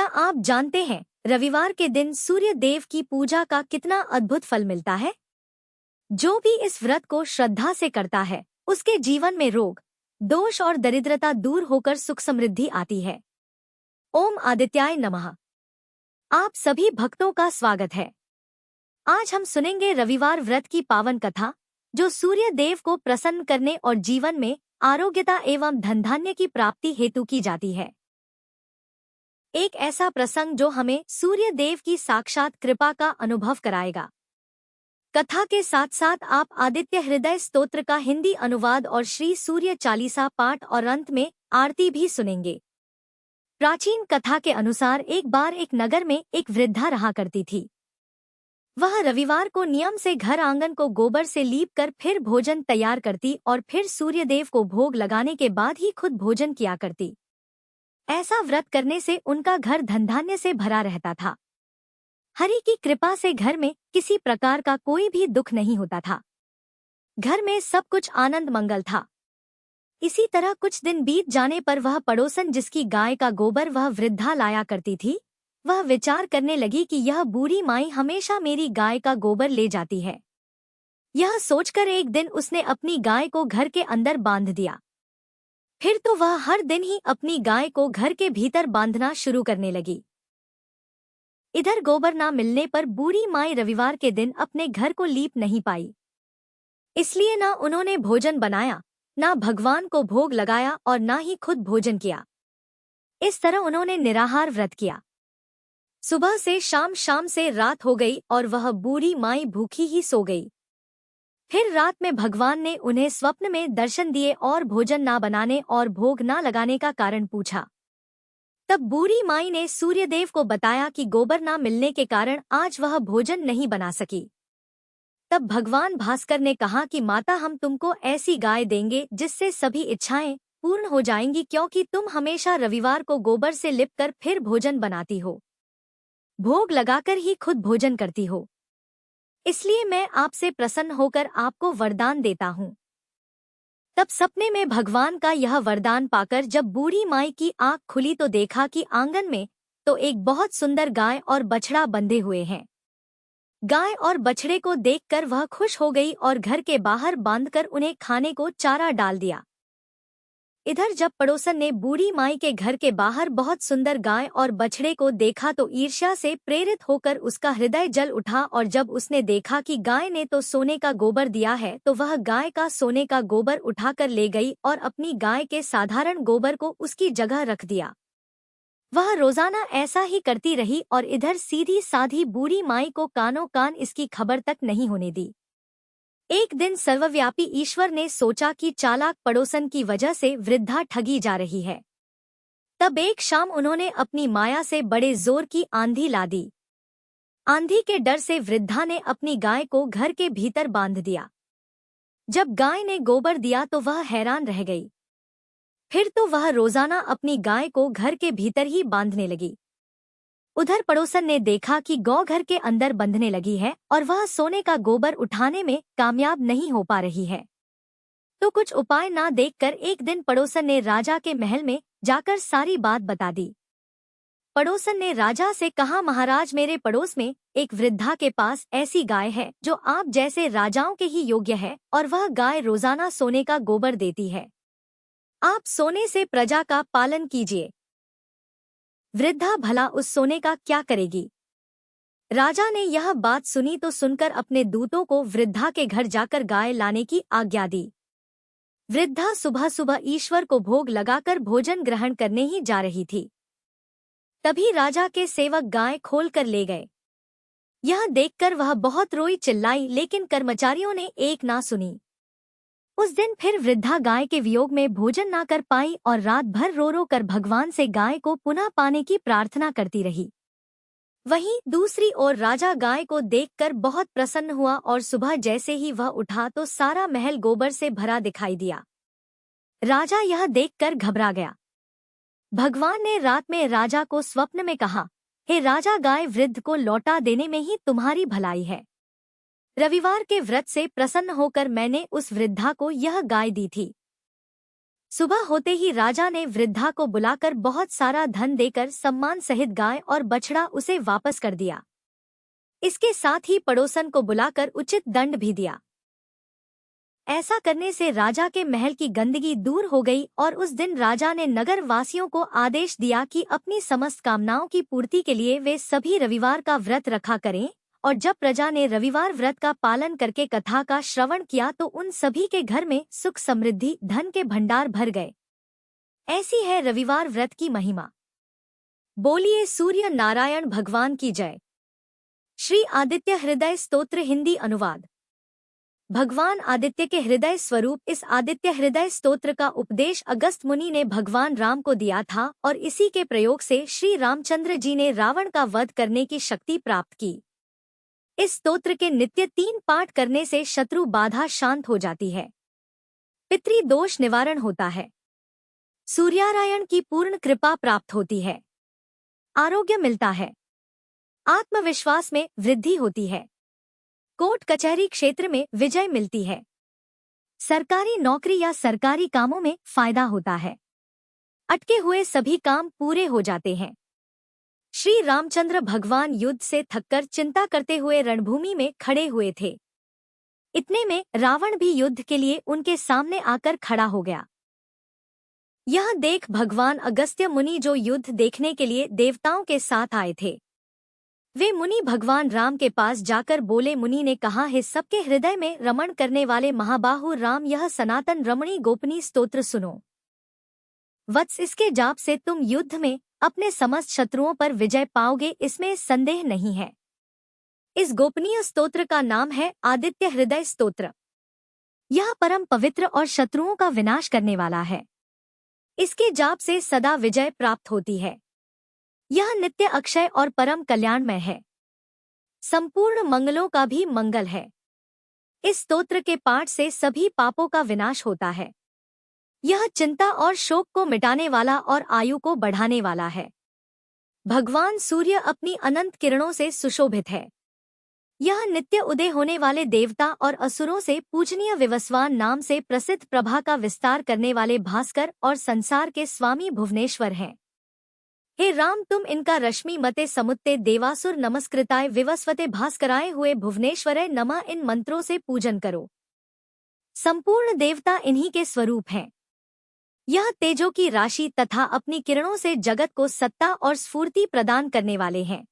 आप जानते हैं रविवार के दिन सूर्य देव की पूजा का कितना अद्भुत फल मिलता है? जो भी इस व्रत को श्रद्धा से करता है उसके जीवन में रोग, दोष और दरिद्रता दूर होकर सुख समृद्धि आती है। ओम आदित्याय नमः। आप सभी भक्तों का स्वागत है। आज हम सुनेंगे रविवार व्रत की पावन कथा, जो सूर्य देव को प्रसन्न करने और जीवन में आरोग्यता एवं धन धान्य की प्राप्ति हेतु की जाती है। एक ऐसा प्रसंग जो हमें सूर्य देव की साक्षात कृपा का अनुभव कराएगा। कथा के साथ साथ आप आदित्य हृदय स्तोत्र का हिंदी अनुवाद और श्री सूर्य चालीसा पाठ और अंत में आरती भी सुनेंगे। प्राचीन कथा के अनुसार एक बार एक नगर में एक वृद्धा रहा करती थी। वह रविवार को नियम से घर आंगन को गोबर से लीप कर फिर भोजन तैयार करती और फिर सूर्यदेव को भोग लगाने के बाद ही खुद भोजन किया करती। ऐसा व्रत करने से उनका घर धन धान्य से भरा रहता था। हरि की कृपा से घर में किसी प्रकार का कोई भी दुख नहीं होता था। घर में सब कुछ आनंद मंगल था। इसी तरह कुछ दिन बीत जाने पर वह पड़ोसन जिसकी गाय का गोबर वह वृद्धा लाया करती थी, वह विचार करने लगी कि यह बूढ़ी माई हमेशा मेरी गाय का गोबर ले जाती है। यह सोचकर एक दिन उसने अपनी गाय को घर के अंदर बांध दिया। फिर तो वह हर दिन ही अपनी गाय को घर के भीतर बांधना शुरू करने लगी। इधर गोबर ना मिलने पर बूढ़ी माई रविवार के दिन अपने घर को लीप नहीं पाई। इसलिए ना उन्होंने भोजन बनाया, ना भगवान को भोग लगाया और ना ही खुद भोजन किया। इस तरह उन्होंने निराहार व्रत किया। सुबह से शाम, शाम से रात हो गई और वह बूढ़ी माई भूखी ही सो गई। फिर रात में भगवान ने उन्हें स्वप्न में दर्शन दिए और भोजन ना बनाने और भोग ना लगाने का कारण पूछा। तब बूढ़ी माई ने सूर्यदेव को बताया कि गोबर ना मिलने के कारण आज वह भोजन नहीं बना सकी। तब भगवान भास्कर ने कहा कि माता, हम तुमको ऐसी गाय देंगे जिससे सभी इच्छाएं पूर्ण हो जाएंगी, क्योंकि तुम हमेशा रविवार को गोबर से लिपकर फिर भोजन बनाती हो, भोग लगाकर ही खुद भोजन करती हो। इसलिए मैं आपसे प्रसन्न होकर आपको वरदान देता हूँ। तब सपने में भगवान का यह वरदान पाकर जब बूढ़ी माई की आंख खुली तो देखा कि आंगन में तो एक बहुत सुंदर गाय और बछड़ा बंधे हुए हैं। गाय और बछड़े को देखकर वह खुश हो गई और घर के बाहर बांधकर उन्हें खाने को चारा डाल दिया। इधर जब पड़ोसन ने बूढ़ी माई के घर के बाहर बहुत सुंदर गाय और बछड़े को देखा तो ईर्ष्या से प्रेरित होकर उसका हृदय जल उठा, और जब उसने देखा कि गाय ने तो सोने का गोबर दिया है तो वह गाय का सोने का गोबर उठाकर ले गई और अपनी गाय के साधारण गोबर को उसकी जगह रख दिया। वह रोजाना ऐसा ही करती रही और इधर सीधी साधी बूढ़ी माई को कानों कान इसकी खबर तक नहीं होने दी। एक दिन सर्वव्यापी ईश्वर ने सोचा कि चालाक पड़ोसन की वजह से वृद्धा ठगी जा रही है। तब एक शाम उन्होंने अपनी माया से बड़े जोर की आंधी ला दी। आंधी के डर से वृद्धा ने अपनी गाय को घर के भीतर बांध दिया। जब गाय ने गोबर दिया तो वह हैरान रह गई। फिर तो वह रोजाना अपनी गाय को घर के भीतर ही बांधने लगी। उधर पड़ोसन ने देखा कि गौ घर के अंदर बंधने लगी है और वह सोने का गोबर उठाने में कामयाब नहीं हो पा रही है। तो कुछ उपाय ना देखकर एक दिन पड़ोसन ने राजा के महल में जाकर सारी बात बता दी। पड़ोसन ने राजा से कहा, महाराज, मेरे पड़ोस में एक वृद्धा के पास ऐसी गाय है जो आप जैसे राजाओं के ही योग्य है और वह गाय रोजाना सोने का गोबर देती है। आप सोने से प्रजा का पालन कीजिए। वृद्धा भला उस सोने का क्या करेगी? राजा ने यह बात सुनी तो सुनकर अपने दूतों को वृद्धा के घर जाकर गाय लाने की आज्ञा दी। वृद्धा सुबह सुबह ईश्वर को भोग लगाकर भोजन ग्रहण करने ही जा रही थी। तभी राजा के सेवक गाय खोलकर ले गए। यह देखकर वह बहुत रोई चिल्लाई, लेकिन कर्मचारियों ने एक ना सुनी। उस दिन फिर वृद्धा गाय के वियोग में भोजन ना कर पाई और रात भर रो रो कर भगवान से गाय को पुनः पाने की प्रार्थना करती रही। वहीं दूसरी ओर राजा गाय को देखकर बहुत प्रसन्न हुआ और सुबह जैसे ही वह उठा तो सारा महल गोबर से भरा दिखाई दिया। राजा यह देखकर घबरा गया। भगवान ने रात में राजा को स्वप्न में कहा, हे राजा, गाय वृद्ध को लौटा देने में ही तुम्हारी भलाई है। रविवार के व्रत से प्रसन्न होकर मैंने उस वृद्धा को यह गाय दी थी। सुबह होते ही राजा ने वृद्धा को बुलाकर बहुत सारा धन देकर सम्मान सहित गाय और बछड़ा उसे वापस कर दिया। इसके साथ ही पड़ोसन को बुलाकर उचित दंड भी दिया। ऐसा करने से राजा के महल की गंदगी दूर हो गई और उस दिन राजा ने नगर वासियों को आदेश दिया कि अपनी समस्त कामनाओं की पूर्ति के लिए वे सभी रविवार का व्रत रखा करें। और जब प्रजा ने रविवार व्रत का पालन करके कथा का श्रवण किया तो उन सभी के घर में सुख समृद्धि धन के भंडार भर गए। ऐसी है रविवार व्रत की महिमा। बोलिए सूर्य नारायण भगवान की जय। श्री आदित्य हृदय स्तोत्र हिंदी अनुवाद। भगवान आदित्य के हृदय स्वरूप इस आदित्य हृदय स्तोत्र का उपदेश अगस्त मुनि ने भगवान राम को दिया था और इसी के प्रयोग से श्री रामचंद्र जी ने रावण का वध करने की शक्ति प्राप्त की। इस स्तोत्र के नित्य 3 पाठ करने से शत्रु बाधा शांत हो जाती है, पितृ दोष निवारण होता है, सूर्यारायण की पूर्ण कृपा प्राप्त होती है, आरोग्य मिलता है, आत्मविश्वास में वृद्धि होती है, कोर्ट कचहरी क्षेत्र में विजय मिलती है, सरकारी नौकरी या सरकारी कामों में फायदा होता है, अटके हुए सभी काम पूरे हो जाते हैं। श्री रामचंद्र भगवान युद्ध से थककर चिंता करते हुए रणभूमि में खड़े हुए थे। इतने में रावण भी युद्ध के लिए उनके सामने आकर खड़ा हो गया। यह देख भगवान अगस्त्य मुनि जो युद्ध देखने के लिए देवताओं के साथ आए थे, वे मुनि भगवान राम के पास जाकर बोले। मुनि ने कहा, हे सबके हृदय में रमण करने वाले महाबाहु राम, यह सनातन रमणी गोपनीय स्तोत्र सुनो। वत्स, इसके जाप से तुम युद्ध में अपने समस्त शत्रुओं पर विजय पाओगे, इसमें संदेह नहीं है। इस गोपनीय स्तोत्र का नाम है आदित्य हृदय स्तोत्र। यह परम पवित्र और शत्रुओं का विनाश करने वाला है। इसके जाप से सदा विजय प्राप्त होती है। यह नित्य अक्षय और परम कल्याणमय है। संपूर्ण मंगलों का भी मंगल है। इस स्तोत्र के पाठ से सभी पापों का विनाश होता है। यह चिंता और शोक को मिटाने वाला और आयु को बढ़ाने वाला है। भगवान सूर्य अपनी अनंत किरणों से सुशोभित है। यह नित्य उदय होने वाले देवता और असुरों से पूजनीय विवस्वान नाम से प्रसिद्ध प्रभा का विस्तार करने वाले भास्कर और संसार के स्वामी भुवनेश्वर हैं। हे राम, तुम इनका रश्मि मते समुत्ते देवासुर नमस्कृताय विवस्वते भास्कराय हुए भुवनेश्वरय नमः इन मंत्रों से पूजन करो। संपूर्ण देवता इन्हीं के स्वरूप हैं। यह तेजों की राशि तथा अपनी किरणों से जगत को सत्ता और स्फूर्ति प्रदान करने वाले हैं।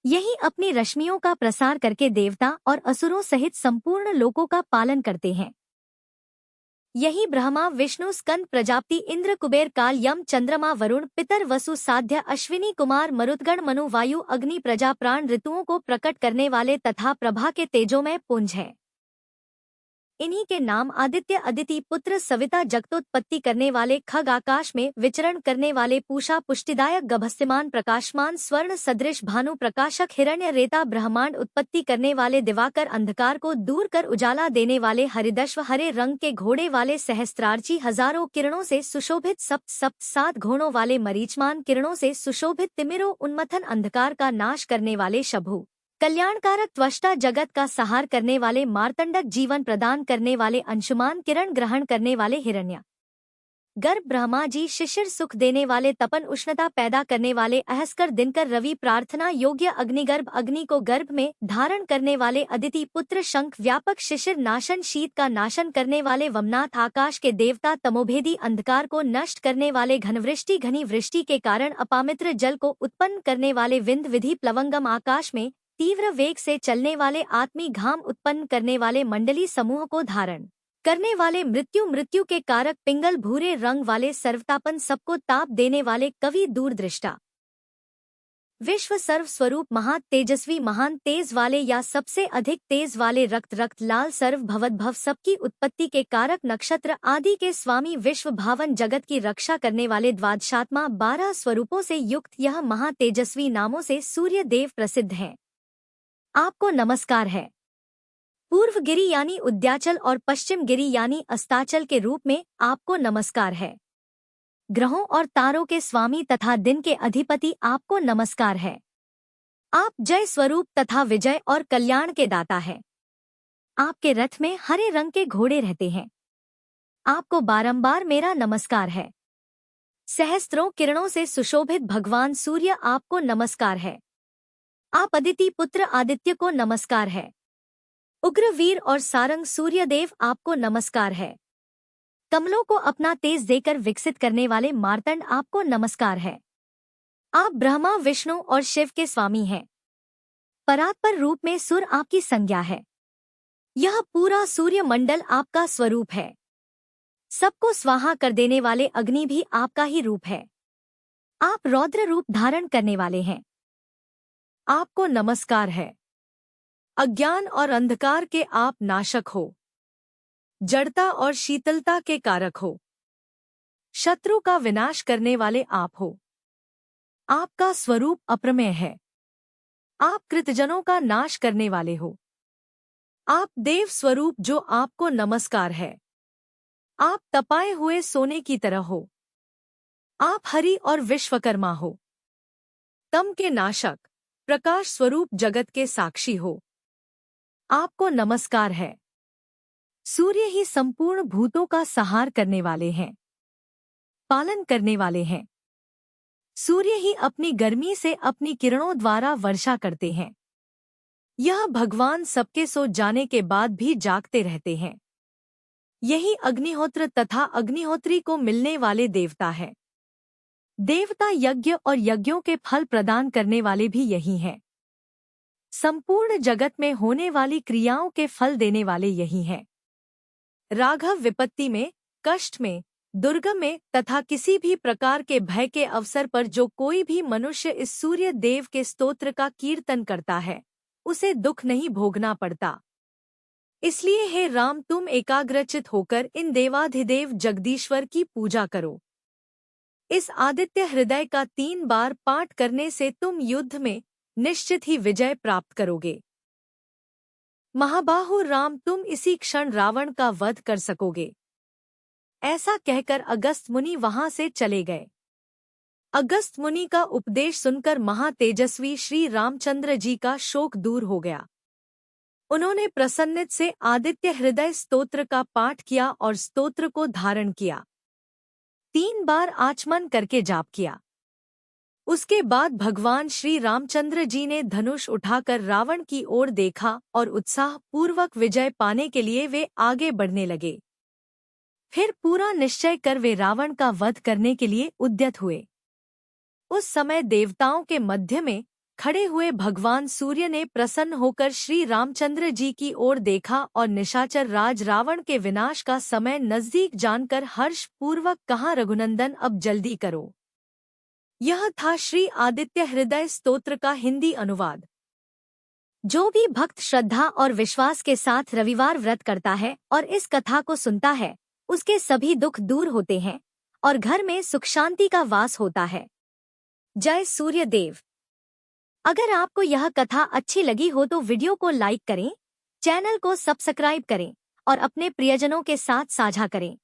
यही अपनी रश्मियों का प्रसार करके देवता और असुरों सहित संपूर्ण लोकों का पालन करते हैं। यही ब्रह्मा विष्णु स्कंद प्रजापति इंद्र कुबेर काल यम चंद्रमा वरुण पितर वसु साध्य अश्विनी कुमार मरुदगण मनु वायु अग्नि प्रजा प्राण ऋतुओं को प्रकट करने वाले तथा प्रभा के तेजोमय पुंज हैं। इन्हीं के नाम आदित्य, अदिति, पुत्र, सविता, जगतोत्पत्ति करने वाले, खग, आकाश में विचरण करने वाले, पूषा, पुष्टिदायक, गभस्यमान, प्रकाशमान, स्वर्ण सदृश, भानु प्रकाशक, हिरण्य रेता, ब्रह्मांड उत्पत्ति करने वाले, दिवाकर, अंधकार को दूर कर उजाला देने वाले, हरिदश्व, हरे रंग के घोड़े वाले, सहस्त्रार्ची, हजारों किरणों से सुशोभित, सप्त 7 घोड़ों वाले, मरीचमान किरणों से सुशोभित, तिमिरो उन्मथन अंधकार का नाश करने वाले, शभु कल्याणकारक, त्वष्टा, जगत का सहार करने वाले, मार्तंडक, जीवन प्रदान करने वाले, अंशुमान, किरण ग्रहण करने वाले, हिरण्य गर्भ, ब्रह्मा जी, शिशिर, सुख देने वाले, तपन, उष्णता पैदा करने वाले, अहस्कर, दिनकर, रवि, प्रार्थना योग्य, अग्निगर्भ, अग्नि को गर्भ में धारण करने वाले, अदिति, पुत्र, शंख, व्यापक, शिशिर नाशन, शीत का नाशन करने वाले, वमनाथ, आकाश के देवता, तमोभेदी, अंधकार को नष्ट करने वाले, घनवृष्टि, घनी वृष्टि के कारण अपामित्र जल को उत्पन्न करने वाले, विंध विधि, प्लवंगम, आकाश में तीव्र वेग से चलने वाले, आत्मी, घाम उत्पन्न करने वाले, मंडली समूह को धारण करने वाले, मृत्यु के कारक, पिंगल, भूरे रंग वाले, सर्वतापन, सबको ताप देने वाले, कवि, दूरदृष्टा, विश्व सर्व स्वरूप, महा तेजस्वी, महान तेज वाले या सबसे अधिक तेज वाले, रक्त लाल, सर्व भवद्भव, सबकी उत्पत्ति के कारक, नक्षत्र आदि के स्वामी, विश्व भावन, जगत की रक्षा करने वाले, द्वादशात्मा 12 स्वरूपों से युक्त यह महा तेजस्वी नामों से सूर्य देव प्रसिद्ध हैं। आपको नमस्कार है। पूर्व गिरि यानी उद्याचल और पश्चिम गिरि यानी अस्ताचल के रूप में आपको नमस्कार है। ग्रहों और तारों के स्वामी तथा दिन के अधिपति आपको नमस्कार है। आप जय स्वरूप तथा विजय और कल्याण के दाता हैं। आपके रथ में हरे रंग के घोड़े रहते हैं। आपको बारंबार मेरा नमस्कार है। सहस्त्रों किरणों से सुशोभित भगवान सूर्य आपको नमस्कार है। आप अदिति पुत्र आदित्य को नमस्कार है। उग्रवीर और सारंग सूर्यदेव आपको नमस्कार है। कमलों को अपना तेज देकर विकसित करने वाले मार्तंड आपको नमस्कार है। आप ब्रह्मा विष्णु और शिव के स्वामी हैं। परात्पर रूप में सुर आपकी संज्ञा है। यह पूरा सूर्य मंडल आपका स्वरूप है। सबको स्वाहा कर देने वाले अग्नि भी आपका ही रूप है। आप रौद्र रूप धारण करने वाले हैं। आपको नमस्कार है। अज्ञान और अंधकार के आप नाशक हो। जड़ता और शीतलता के कारक हो। शत्रु का विनाश करने वाले आप हो। आपका स्वरूप अप्रमेय है। आप कृतजनों का नाश करने वाले हो। आप देव स्वरूप जो आपको नमस्कार है। आप तपाए हुए सोने की तरह हो। आप हरि और विश्वकर्मा हो। तम के नाशक, प्रकाश स्वरूप जगत के साक्षी हो। आपको नमस्कार है। सूर्य ही संपूर्ण भूतों का संहार करने वाले हैं, पालन करने वाले हैं। सूर्य ही अपनी गर्मी से अपनी किरणों द्वारा वर्षा करते हैं। यह भगवान सबके सो जाने के बाद भी जागते रहते हैं। यही अग्निहोत्र तथा अग्निहोत्री को मिलने वाले देवता है। देवता यज्ञ और यज्ञों के फल प्रदान करने वाले भी यही हैं। संपूर्ण जगत में होने वाली क्रियाओं के फल देने वाले यही हैं। राघव विपत्ति में, कष्ट में, दुर्गम में तथा किसी भी प्रकार के भय के अवसर पर जो कोई भी मनुष्य इस सूर्य देव के स्तोत्र का कीर्तन करता है, उसे दुख नहीं भोगना पड़ता। इसलिए हे राम, तुम एकाग्रचित होकर इन देवाधिदेव जगदीश्वर की पूजा करो। इस आदित्य हृदय का 3 बार पाठ करने से तुम युद्ध में निश्चित ही विजय प्राप्त करोगे। महाबाहु राम, तुम इसी क्षण रावण का वध कर सकोगे। ऐसा कहकर अगस्त मुनि वहां से चले गए। अगस्त मुनि का उपदेश सुनकर महातेजस्वी श्री रामचंद्र जी का शोक दूर हो गया। उन्होंने प्रसन्नत से आदित्य हृदय स्तोत्र का पाठ किया और स्तोत्र को धारण किया। 3 बार आचमन करके जाप किया। उसके बाद भगवान श्री रामचंद्र जी ने धनुष उठाकर रावण की ओर देखा और उत्साह पूर्वक विजय पाने के लिए वे आगे बढ़ने लगे। फिर पूरा निश्चय कर वे रावण का वध करने के लिए उद्यत हुए। उस समय देवताओं के मध्य में खड़े हुए भगवान सूर्य ने प्रसन्न होकर श्री रामचंद्र जी की ओर देखा और निशाचर राज रावण के विनाश का समय नजदीक जानकर हर्ष पूर्वक कहा, रघुनंदन अब जल्दी करो। यह था श्री आदित्य हृदय स्तोत्र का हिंदी अनुवाद। जो भी भक्त श्रद्धा और विश्वास के साथ रविवार व्रत करता है और इस कथा को सुनता है, उसके सभी दुख दूर होते हैं और घर में सुख शांति का वास होता है। जय सूर्य देव। अगर आपको यह कथा अच्छी लगी हो तो वीडियो को लाइक करें, चैनल को सब्सक्राइब करें और अपने प्रियजनों के साथ साझा करें।